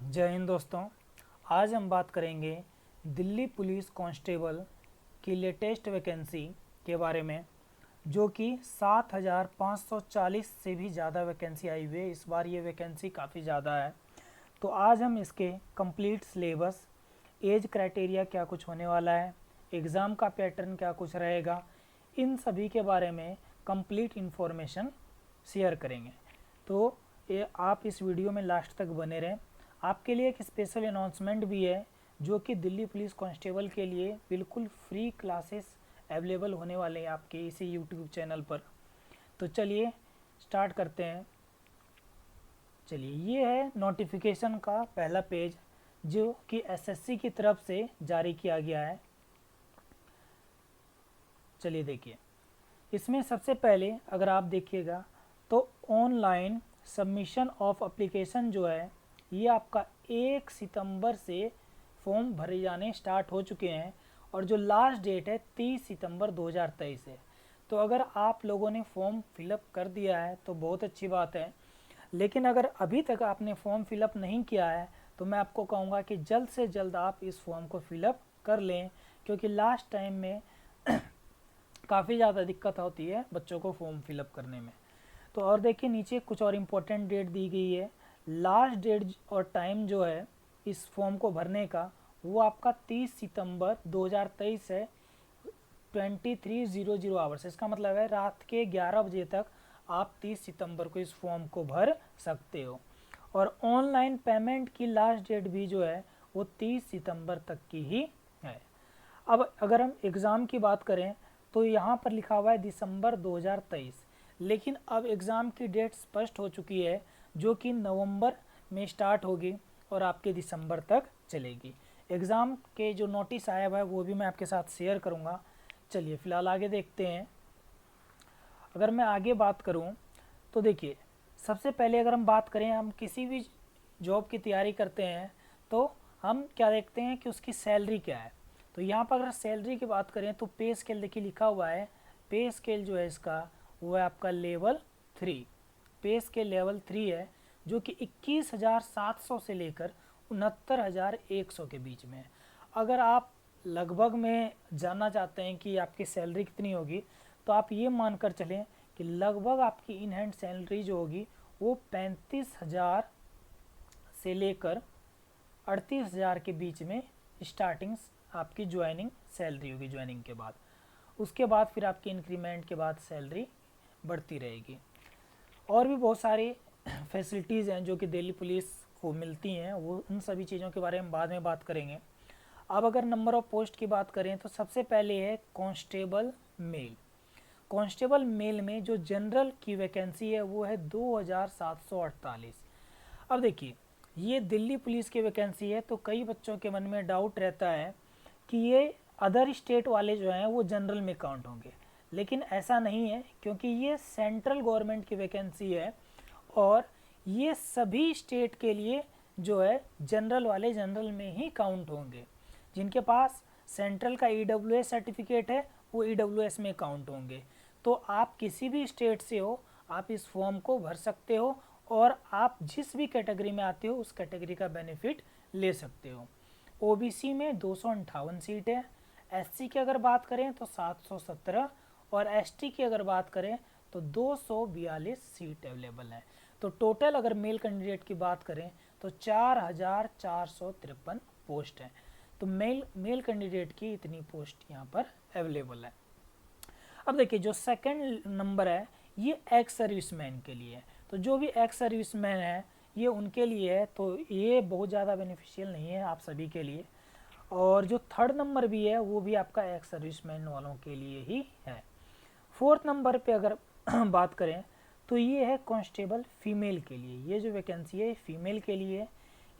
जय हिंद दोस्तों। आज हम बात करेंगे दिल्ली पुलिस कांस्टेबल की लेटेस्ट वैकेंसी के बारे में, जो कि 7,540 से भी ज़्यादा वैकेंसी आई हुई है। इस बार ये वैकेंसी काफ़ी ज़्यादा है। तो आज हम इसके कंप्लीट सिलेबस, एज क्राइटेरिया क्या कुछ होने वाला है, एग्ज़ाम का पैटर्न क्या कुछ रहेगा, इन सभी के बारे में कंप्लीट इन्फॉर्मेशन शेयर करेंगे। तो ये आप इस वीडियो में लास्ट तक बने रहें। आपके लिए एक स्पेशल अनाउंसमेंट भी है, जो कि दिल्ली पुलिस कांस्टेबल के लिए बिल्कुल फ्री क्लासेस अवेलेबल होने वाले हैं आपके इसी यूट्यूब चैनल पर। तो चलिए स्टार्ट करते हैं। चलिए, ये है नोटिफिकेशन का पहला पेज, जो कि एसएससी की तरफ से जारी किया गया है। चलिए देखिए, इसमें सबसे पहले अगर आप देखिएगा तो ऑनलाइन सबमिशन ऑफ एप्लीकेशन जो है, ये आपका 1 सितंबर से फॉर्म भरे जाने स्टार्ट हो चुके हैं और जो लास्ट डेट है 30 सितंबर 2023 है। तो अगर आप लोगों ने फॉर्म फिलअप कर दिया है तो बहुत अच्छी बात है, लेकिन अगर अभी तक आपने फॉर्म फिलअप नहीं किया है तो मैं आपको कहूँगा कि जल्द से जल्द आप इस फॉर्म को फिलअप कर लें, क्योंकि लास्ट टाइम में काफ़ी ज़्यादा दिक्कत होती है बच्चों को फॉर्म फिलअप करने में। तो और देखिए, नीचे कुछ और इम्पोर्टेंट डेट दी गई है। लास्ट डेट और टाइम जो है इस फॉर्म को भरने का, वो आपका 30 सितंबर 2023 है, 23:00 आवर्स। इसका मतलब है रात के 11 बजे तक आप 30 सितंबर को इस फॉर्म को भर सकते हो। और ऑनलाइन पेमेंट की लास्ट डेट भी जो है वो 30 सितंबर तक की ही है। अब अगर हम एग्ज़ाम की बात करें तो यहाँ पर लिखा हुआ है दिसंबर 2023, लेकिन अब एग्ज़ाम की डेट स्पष्ट हो चुकी है, जो कि नवंबर में स्टार्ट होगी और आपके दिसंबर तक चलेगी। एग्ज़ाम के जो नोटिस आया हुआ है वो भी मैं आपके साथ शेयर करूँगा। चलिए फ़िलहाल आगे देखते हैं। अगर मैं आगे बात करूँ तो देखिए, सबसे पहले अगर हम बात करें, हम किसी भी जॉब की तैयारी करते हैं तो हम क्या देखते हैं कि उसकी सैलरी क्या है। तो यहाँ पर अगर सैलरी की बात करें तो पे स्केल देखिए लिखा हुआ है। पे स्केल जो है इसका, वो है आपका लेवल 3। पे स्केल लेवल 3 है, जो कि 21,700 से लेकर 69,100 के बीच में है। अगर आप लगभग में जानना चाहते हैं कि आपकी सैलरी कितनी होगी, तो आप ये मानकर चलें कि लगभग आपकी इन हैंड सैलरी जो होगी वो 35,000 से लेकर 38,000 के बीच में स्टार्टिंग आपकी ज्वाइनिंग सैलरी होगी। ज्वाइनिंग के बाद, उसके बाद फिर आपकी इंक्रीमेंट के बाद सैलरी बढ़ती रहेगी। और भी बहुत सारी फैसिलिटीज़ हैं जो कि दिल्ली पुलिस को मिलती हैं, वो उन सभी चीज़ों के बारे में बाद में बात करेंगे। अब अगर नंबर ऑफ पोस्ट की बात करें तो सबसे पहले है कांस्टेबल मेल। कांस्टेबल मेल में जो जनरल की वैकेंसी है वो है 2,748। अब देखिए, ये दिल्ली पुलिस की वैकेंसी है, तो कई बच्चों के मन में डाउट रहता है कि ये अदर स्टेट वाले जो हैं वो जनरल में काउंट होंगे, लेकिन ऐसा नहीं है, क्योंकि ये सेंट्रल गवर्नमेंट की वैकेंसी है और ये सभी स्टेट के लिए जो है जनरल वाले जनरल में ही काउंट होंगे। जिनके पास सेंट्रल का ईडब्ल्यूएस सर्टिफिकेट है वो ईडब्ल्यूएस में काउंट होंगे। तो आप किसी भी स्टेट से हो, आप इस फॉर्म को भर सकते हो और आप जिस भी कैटेगरी में आते हो उस कैटेगरी का बेनिफिट ले सकते हो। ओबीसी में 258 सीट है, एससी की अगर बात करें तो 717 और एसटी की अगर बात करें तो 242 सीट अवेलेबल है। तो टोटल अगर मेल कैंडिडेट की बात करें तो 4,453 पोस्ट है। तो मेल कैंडिडेट की इतनी पोस्ट यहाँ पर अवेलेबल है। अब देखिए, जो सेकंड नंबर है ये एक्स सर्विसमैन के लिए है। तो जो भी एक्स सर्विसमैन है ये उनके लिए है, तो ये बहुत ज़्यादा बेनिफिशियल नहीं है आप सभी के लिए। और जो थर्ड नंबर भी है वो भी आपका एक्स सर्विसमैन वालों के लिए ही है। फोर्थ नंबर पे अगर बात करें तो ये है कांस्टेबल फीमेल के लिए। ये जो वैकेंसी है फीमेल के लिए है।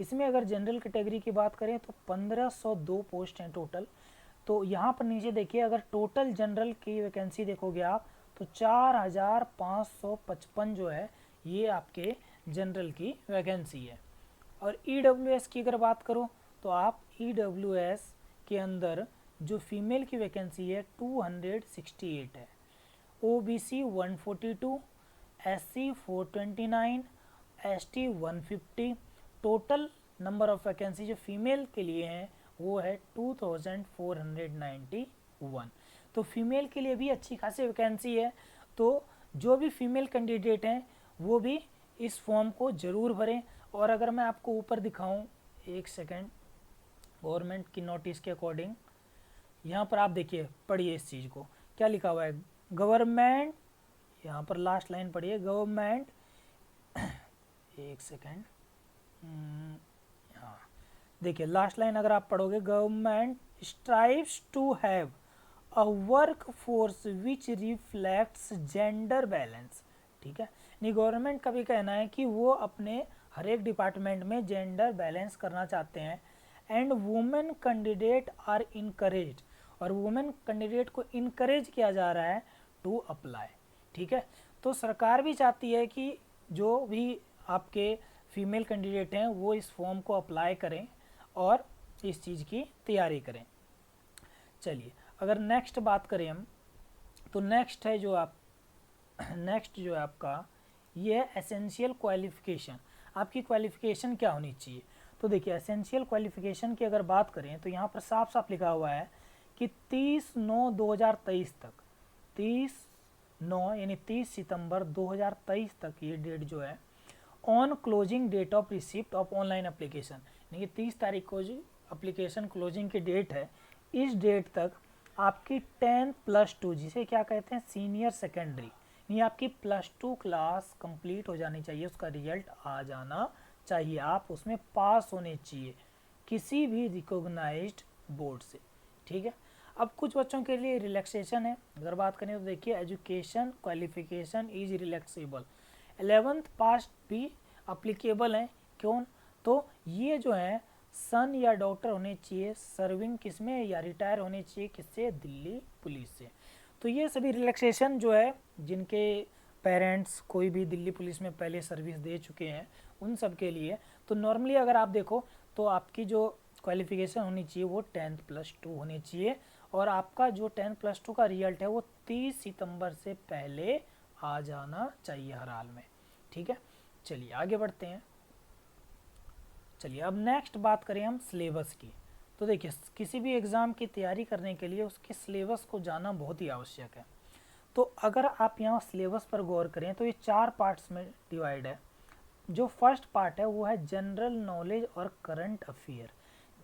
इसमें अगर जनरल कैटेगरी की बात करें तो 1502 पोस्ट हैं टोटल। तो यहाँ पर नीचे देखिए, अगर टोटल जनरल की वैकेंसी देखोगे आप तो 4,555 जो है ये आपके जनरल की वैकेंसी है। और ईडब्ल्यूएस की अगर बात करो तो आप ईडब्ल्यूएस के अंदर जो फीमेल की वैकेंसी है 268 है, OBC 142, SC 429, ST 150, total number of vacancy जो फीमेल के लिए हैं वो है 2491। तो फीमेल के लिए भी अच्छी खासी वैकेंसी है। तो जो भी फीमेल कैंडिडेट हैं वो भी इस फॉर्म को ज़रूर भरें। और अगर मैं आपको ऊपर दिखाऊं, एक सेकेंड, गवर्नमेंट की नोटिस के अकॉर्डिंग यहाँ पर आप देखिए, पढ़िए इस चीज़ को, क्या लिखा हुआ है। गवर्नमेंट, यहाँ पर लास्ट लाइन पढ़िए, गवर्नमेंट, एक सेकेंड, हाँ देखिए लास्ट लाइन अगर आप पढ़ोगे, government strives to have a workforce which reflects gender balance. ठीक है, नहीं गवर्नमेंट का भी कहना है कि वो अपने हर एक डिपार्टमेंट में जेंडर बैलेंस करना चाहते हैं। And women candidate are encouraged, और वुमेन कैंडिडेट को इनकरेज किया जा रहा है टू अप्लाई। ठीक है, तो सरकार भी चाहती है कि जो भी आपके फीमेल कैंडिडेट हैं वो इस फॉर्म को अप्लाई करें और इस चीज़ की तैयारी करें। चलिए अगर नेक्स्ट बात करें हम, तो नेक्स्ट जो है आपका ये है एसेंशियल क्वालिफिकेशन। आपकी क्वालिफिकेशन क्या होनी चाहिए। तो देखिए एसेंशियल क्वालिफिकेशन की अगर बात करें तो यहाँ पर साफ साफ लिखा हुआ है कि 30/9/2023 तक, 30/9 यानी 30 सितंबर 2023 तक ये डेट जो है on closing date of receipt of online application, यानी कि 30 तारीख को जो एप्लीकेशन क्लोजिंग की डेट है, इस डेट तक आपकी 10+2, जिसे क्या कहते हैं सीनियर सेकेंडरी, यानी आपकी +2 क्लास कंप्लीट हो जानी चाहिए, उसका रिजल्ट आ जाना चाहिए, आप उसमें पास होने चाहिए किसी भी रिकॉग्नाइज्ड बोर्ड से। ठीक है, अब कुछ बच्चों के लिए रिलैक्सेशन है। अगर बात करें तो देखिए education qualification is relaxable, 11th पास भी अप्लीकेबल है। क्यों, तो ये जो है सन या डॉक्टर होने चाहिए, सर्विंग किसमें, या रिटायर होने चाहिए किससे, दिल्ली पुलिस से। तो ये सभी रिलैक्सेशन जो है जिनके पेरेंट्स कोई भी दिल्ली पुलिस में पहले सर्विस दे चुके हैं उन सब के लिए। तो नॉर्मली अगर आप देखो तो आपकी जो क्वालिफिकेशन होनी चाहिए वो 10+2 होनी चाहिए, और आपका जो 10+2 का रिजल्ट है वो 30 सितंबर से पहले आ जाना चाहिए हर हाल में। ठीक है, चलिए आगे बढ़ते हैं। चलिए अब नेक्स्ट बात करें हम सिलेबस की। तो देखिए किसी भी एग्ज़ाम की तैयारी करने के लिए उसके सिलेबस को जानना बहुत ही आवश्यक है। तो अगर आप यहाँ सिलेबस पर गौर करें तो ये 4 पार्ट्स में डिवाइड है। जो फर्स्ट पार्ट है वो है जनरल नॉलेज और करंट अफेयर,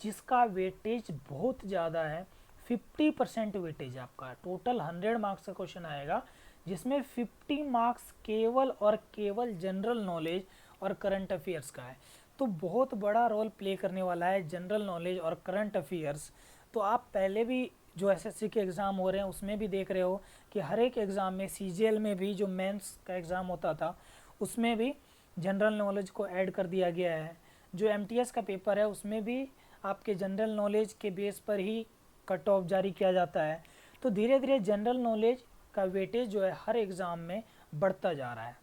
जिसका वेटेज बहुत ज़्यादा है, 50% वेटेज आपका। टोटल 100 मार्क्स का क्वेश्चन आएगा जिसमें 50 मार्क्स केवल और केवल जनरल नॉलेज और करंट अफेयर्स का है। तो बहुत बड़ा रोल प्ले करने वाला है जनरल नॉलेज और करंट अफेयर्स। तो आप पहले भी जो एसएससी के एग्ज़ाम हो रहे हैं उसमें भी देख रहे हो कि हर एक एग्ज़ाम में, सीजीएल में भी जो मेंस का एग्ज़ाम होता था उसमें भी जनरल नॉलेज को ऐड कर दिया गया है। जो एमटीएस का पेपर है उसमें भी आपके जनरल नॉलेज के बेस पर ही कट ऑफ जारी किया जाता है। तो धीरे धीरे जनरल नॉलेज का वेटेज जो है हर एग्ज़ाम में बढ़ता जा रहा है।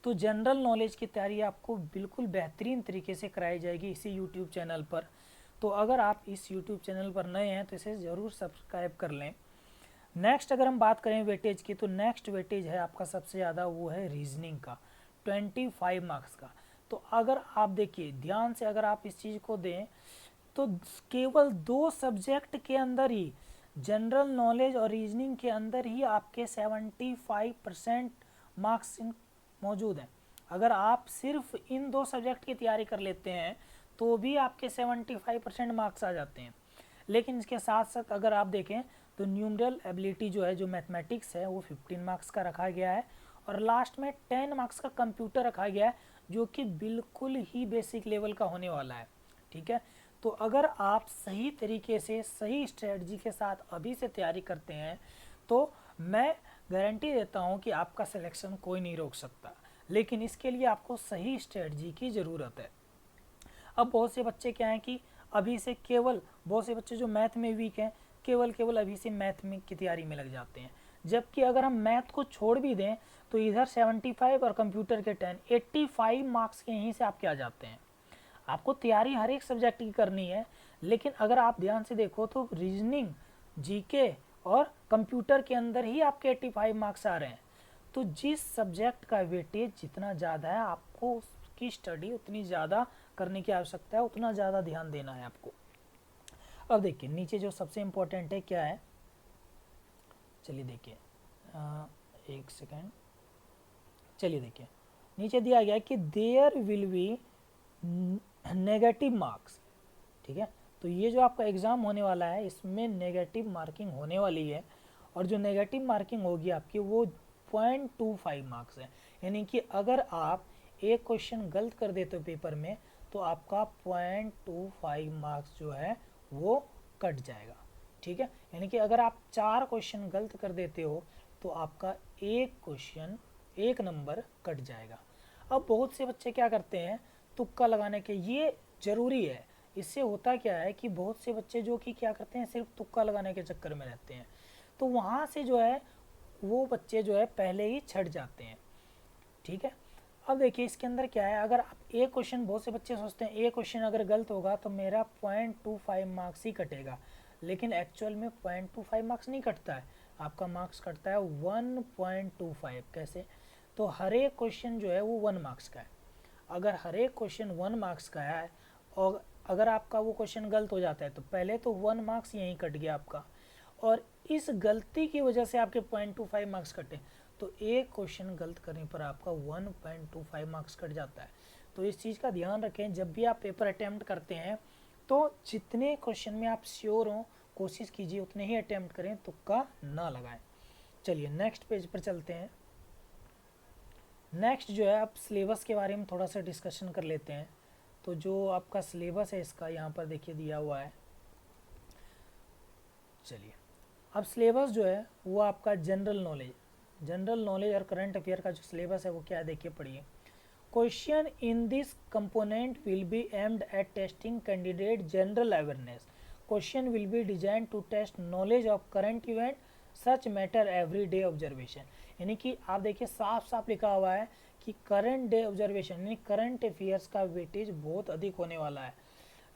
तो जनरल नॉलेज की तैयारी आपको बिल्कुल बेहतरीन तरीके से कराई जाएगी इसी यूट्यूब चैनल पर। तो अगर आप इस यूट्यूब चैनल पर नए हैं तो इसे ज़रूर सब्सक्राइब कर लें। नेक्स्ट अगर हम बात करें वेटेज की, तो नेक्स्ट वेटेज है आपका सबसे ज़्यादा, वो है रीजनिंग का 25 मार्क्स का। तो अगर आप देखिए ध्यान से, अगर आप इस चीज़ को दें तो केवल 2 सब्जेक्ट के अंदर ही, जनरल नॉलेज और रीजनिंग के अंदर ही आपके 75% मार्क्स मौजूद हैं। अगर आप सिर्फ इन 2 सब्जेक्ट की तैयारी कर लेते हैं तो भी आपके 75% मार्क्स आ जाते हैं। लेकिन इसके साथ साथ अगर आप देखें तो न्यूमरल एबिलिटी जो है, जो मैथमेटिक्स है, वो 15 मार्क्स का रखा गया है, और लास्ट में 10 मार्क्स का कंप्यूटर रखा गया है जो कि बिल्कुल ही बेसिक लेवल का होने वाला है। ठीक है, तो अगर आप सही तरीके से सही स्ट्रेटजी के साथ अभी से तैयारी करते हैं तो मैं गारंटी देता हूं कि आपका सिलेक्शन कोई नहीं रोक सकता। लेकिन इसके लिए आपको सही स्ट्रेटजी की ज़रूरत है। अब बहुत से बच्चे क्या हैं कि अभी से केवल, बहुत से बच्चे जो मैथ में वीक हैं केवल अभी से मैथ में की तैयारी में लग जाते हैं, जबकि अगर हम मैथ को छोड़ भी दें तो इधर 75 और कंप्यूटर के 10, 85 मार्क्स के यहीं से आपके आ जाते हैं। आपको तैयारी हर एक सब्जेक्ट की करनी है, लेकिन अगर आप ध्यान से देखो तो रीजनिंग, जीके और कंप्यूटर के अंदर ही आपके 85 मार्क्स आ रहे हैं। तो जिस सब्जेक्ट का वेटेज जितना ज़्यादा है आपको आपकी स्टडी उतनी ज़्यादा करने की आवश्यकता है, उतना ज़्यादा ध्यान देना है आपको। अब देखिए नीचे जो सबसे इम्पोर्टेंट है क्या है, चलिए देखिए एक सेकेंड, चलिए देखिए नीचे दिया गया कि there will be negative marks, ठीक है। तो ये जो आपका एग्ज़ाम होने वाला है इसमें नेगेटिव मार्किंग होने वाली है, और जो नेगेटिव मार्किंग होगी आपकी वो 0.25 मार्क्स है। यानी कि अगर आप एक क्वेश्चन गलत कर देते हो पेपर में तो आपका 0.25 मार्क्स जो है वो कट जाएगा, ठीक है। यानी कि अगर आप 4 क्वेश्चन गलत कर देते हो तो आपका एक नंबर कट जाएगा। अब बहुत से बच्चे क्या करते हैं, तुक्का लगाने के, ये ज़रूरी है। इससे होता क्या है कि बहुत से बच्चे जो कि क्या करते हैं, सिर्फ तुक्का लगाने के चक्कर में रहते हैं, तो वहाँ से जो है वो बच्चे जो है पहले ही छट जाते हैं, ठीक है। अब देखिए इसके अंदर क्या है, अगर आप एक क्वेश्चन, बहुत से बच्चे सोचते हैं एक क्वेश्चन अगर गलत होगा तो मेरा 0.25 मार्क्स ही कटेगा, लेकिन एक्चुअल में 0.25 मार्क्स नहीं कटता है, आपका मार्क्स कटता है 1.25। कैसे? तो हर एक क्वेश्चन जो है वो 1 मार्क्स का है। अगर हर एक क्वेश्चन 1 मार्क्स का है और अगर आपका वो क्वेश्चन गलत हो जाता है तो पहले तो 1 मार्क्स यहीं कट गया आपका, और इस गलती की वजह से आपके 0.25 मार्क्स कटे, तो एक क्वेश्चन गलत करने पर आपका 1.25 मार्क्स कट जाता है। तो इस चीज़ का ध्यान रखें, जब भी आप पेपर अटैम्प्ट करते हैं तो जितने क्वेश्चन में आप श्योर हों कोशिश कीजिए उतने ही अटैम्प्ट करें, तुक्का ना लगाएं। चलिए नेक्स्ट पेज पर चलते हैं। नेक्स्ट जो है आप सिलेबस के बारे में थोड़ा सा डिस्कशन कर लेते हैं। तो जो आपका सिलेबस है इसका यहाँ पर देखिए दिया हुआ है। चलिए अब सिलेबस जो है वो आपका जनरल नॉलेज और करंट अफेयर का जो सिलेबस है वो क्या है देखिए, पढ़िए। Question in this component will be aimed at testing candidate general awareness. Question will be design to test knowledge of current event such matter every day observation. यानी कि आप देखिए साफ साफ लिखा हुआ है कि करंट डे ऑब्जर्वेशन यानी करंट अफेयर्स का वेटेज बहुत अधिक होने वाला है।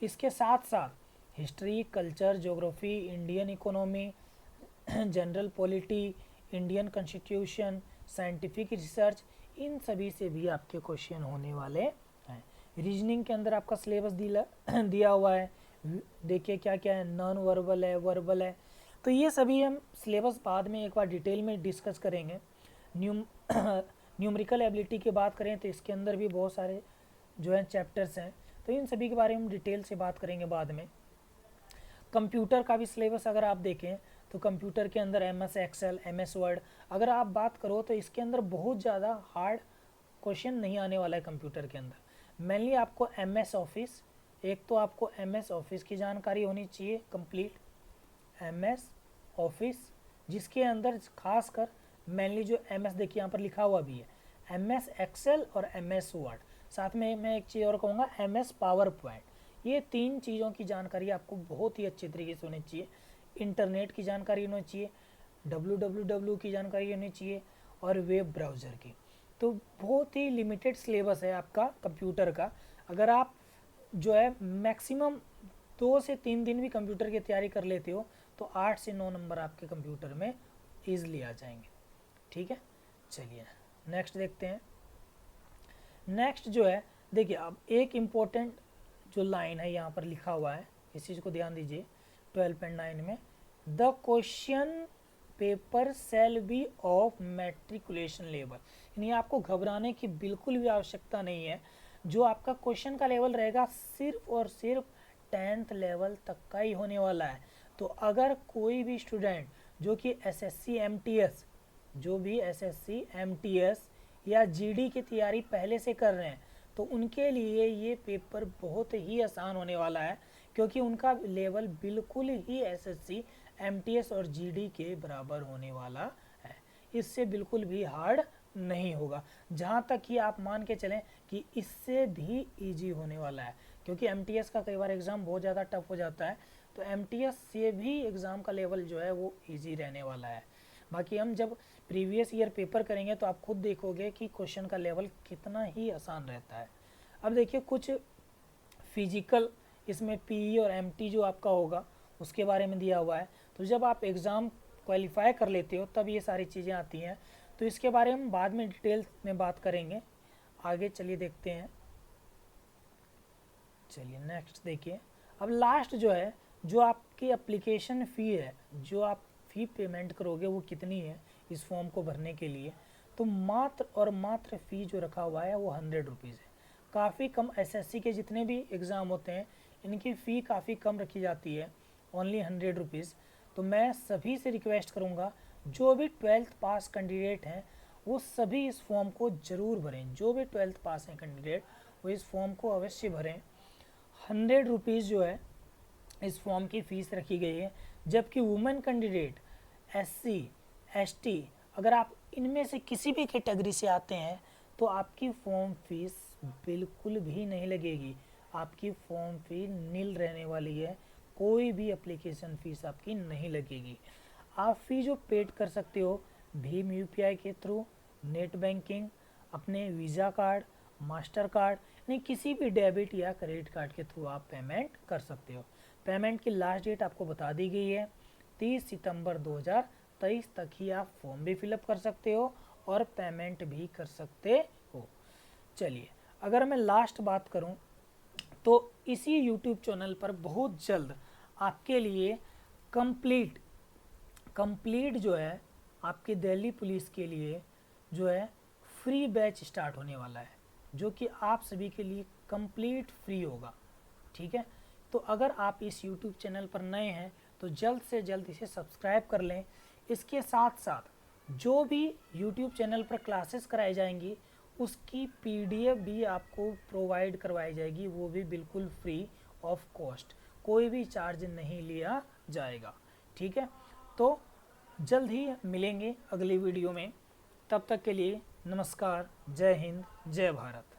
इसके साथ साथ history, culture, geography, Indian economy, general polity, Indian constitution, scientific research, इन सभी से भी आपके क्वेश्चन होने वाले हैं। रीजनिंग के अंदर आपका सिलेबस दिया हुआ है, देखिए क्या क्या है, नॉन वर्बल है, वर्बल है। तो ये सभी हम सिलेबस बाद में एक बार डिटेल में डिस्कस करेंगे। न्यूमेरिकल एबिलिटी की बात करें तो इसके अंदर भी बहुत सारे जो है चैप्टर्स हैं, तो इन सभी के बारे में डिटेल से बात करेंगे बाद में। कंप्यूटर का भी सिलेबस अगर आप देखें तो कंप्यूटर के अंदर MS एक्सेल, MS वर्ड, अगर आप बात करो तो इसके अंदर बहुत ज़्यादा हार्ड क्वेश्चन नहीं आने वाला है कंप्यूटर के अंदर। मेनली आपको MS ऑफिस, एक तो आपको MS ऑफिस की जानकारी होनी चाहिए कंप्लीट, MS ऑफिस जिसके अंदर खासकर मेनली जो MS देखिए यहाँ पर लिखा हुआ भी है MS एक्सेल और MS वर्ड, साथ में मैं एक चीज़ और कहूँगा MS पावर पॉइंट। ये 3 चीज़ों की जानकारी आपको बहुत ही अच्छे तरीके से होनी चाहिए। इंटरनेट की जानकारी होनी चाहिए, www की जानकारी होनी चाहिए और वेब ब्राउज़र की। तो बहुत ही लिमिटेड सिलेबस है आपका कंप्यूटर का। अगर आप जो है मैक्सिमम 2 से 3 दिन भी कंप्यूटर की तैयारी कर लेते हो तो 8 से 9 नंबर आपके कंप्यूटर में ईजिली आ जाएंगे, ठीक है। चलिए नेक्स्ट देखते हैं। नेक्स्ट जो है देखिए, अब एक इम्पोर्टेंट जो लाइन है यहाँ पर लिखा हुआ है, इस चीज़ को ध्यान दीजिए। 12.9 में the question paper shall be of matriculation level, यानी आपको घबराने की बिल्कुल भी आवश्यकता नहीं है। जो आपका क्वेश्चन का लेवल रहेगा सिर्फ और सिर्फ 10th लेवल तक का ही होने वाला है। तो अगर कोई भी स्टूडेंट जो कि SSC MTS, जो भी SSC MTS या GD की तैयारी पहले से कर रहे हैं तो उनके लिए ये पेपर बहुत ही आसान होने वाला है, क्योंकि उनका लेवल बिल्कुल ही SSC MTS और GD के बराबर होने वाला है। इससे बिल्कुल भी हार्ड नहीं होगा, जहाँ तक कि आप मान के चलें कि इससे भी इजी होने वाला है, क्योंकि MTS का कई बार एग्ज़ाम बहुत ज़्यादा टफ हो जाता है, तो MTS से भी एग्ज़ाम का लेवल जो है वो इजी रहने वाला है। बाकी हम जब प्रीवियस ईयर पेपर करेंगे तो आप खुद देखोगे कि क्वेश्चन का लेवल कितना ही आसान रहता है। अब देखिए कुछ फिजिकल इसमें PE और MT जो आपका होगा उसके बारे में दिया हुआ है। तो जब आप एग्ज़ाम क्वालिफाई कर लेते हो तब ये सारी चीज़ें आती हैं, तो इसके बारे में बाद में डिटेल में बात करेंगे। आगे चलिए देखते हैं। चलिए नेक्स्ट देखिए। अब लास्ट जो है, जो आपकी एप्लीकेशन फ़ी है, जो आप फ़ी पेमेंट करोगे वो कितनी है इस फॉर्म को भरने के लिए, तो मात्र और मात्र फ़ी जो रखा हुआ है वो 100 रुपीज़ है। काफ़ी कम, एसएससी के जितने भी एग्ज़ाम होते हैं इनकी फ़ी काफ़ी कम रखी जाती है, ओनली 100 रुपीज़। तो मैं सभी से रिक्वेस्ट करूँगा, जो भी 12th पास कैंडिडेट हैं वो सभी इस फॉर्म को ज़रूर भरें। जो भी 12th पास हैं कैंडिडेट वो इस फॉर्म को अवश्य भरें। 100 रुपीज़ जो है इस फॉर्म की फ़ीस रखी गई है। जबकि वुमेन कैंडिडेट, एससी, एसटी, अगर आप इनमें से किसी भी कैटेगरी से आते हैं तो आपकी फॉर्म फीस बिल्कुल भी नहीं लगेगी। आपकी फॉर्म फी नील रहने वाली है, कोई भी एप्लीकेशन फ़ीस आपकी नहीं लगेगी। आप फ़ी जो पेड कर सकते हो भीम यूपीआई के थ्रू, नेट बैंकिंग, अपने वीज़ा कार्ड, मास्टर कार्ड, यानी किसी भी डेबिट या क्रेडिट कार्ड के थ्रू आप पेमेंट कर सकते हो। पेमेंट की लास्ट डेट आपको बता दी गई है, 30 सितंबर 2023 तक ही आप फॉर्म भी फिलअप कर सकते हो और पेमेंट भी कर सकते हो। चलिए, अगर मैं लास्ट बात करूं तो इसी यूट्यूब चैनल पर बहुत जल्द आपके लिए कंप्लीट जो है आपके दिल्ली पुलिस के लिए जो है फ्री बैच स्टार्ट होने वाला है, जो कि आप सभी के लिए कंप्लीट फ्री होगा। ठीक है, तो अगर आप इस यूट्यूब चैनल पर नए हैं तो जल्द से जल्द इसे सब्सक्राइब कर लें। इसके साथ साथ जो भी यूट्यूब चैनल पर क्लासेस कराई जाएंगी उसकी पीडीएफ भी आपको प्रोवाइड करवाई जाएगी, वो भी बिल्कुल फ्री ऑफ कॉस्ट, कोई भी चार्ज नहीं लिया जाएगा। ठीक है, तो जल्द ही मिलेंगे अगली वीडियो में। तब तक के लिए नमस्कार, जय हिंद, जय भारत।